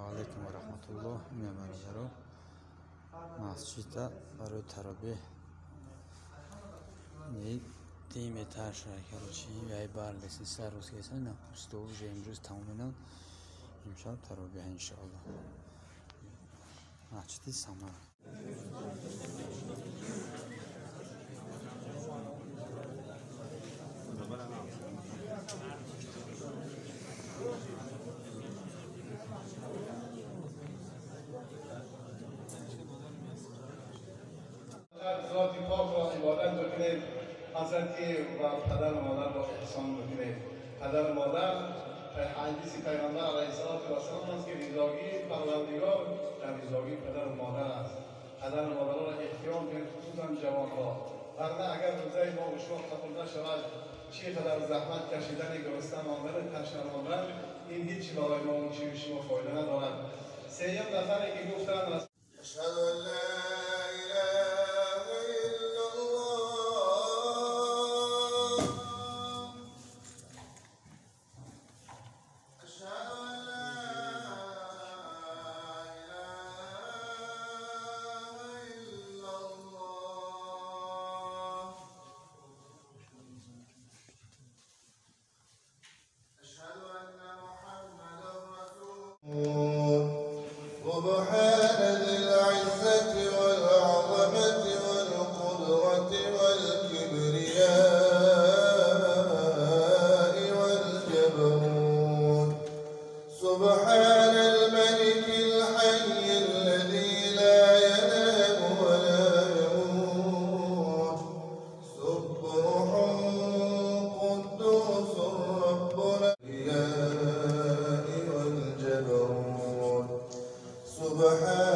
علیکم و رحمت الله. می‌آمریم مسجد برای تراویح تیم تشکیلچی و بررسی سرویس کردن نپوستو و امروز تماما امشب تراویح ان شاء الله مسجد سمر. ذات پاک را عبادت بکنید، حضرتی و پدر و مادر را احسان بکنید. پدر و مادر حدیث پیغمبر علیه السلام است که رضاگی پروردگار در رضاگی پدر و مادر است. پدر و مادر را احترام کنید، خصوصا جوانها، ورنه اگر روزه ما و شما قبول نشود چقدر زحمت کشیدن گرسنه ماندن تشنه ماندن این هیچ برای ما و شما فایده ندارد. سوم نفری که گفتند اشهد ان لا سبحان ذي العزة والعظمة والقدرة والكبرياء والجبروت. سبحان الملك الحي الذي لا ينام ولا يموت. سبح قدوس ربنا والجبروت. سبحان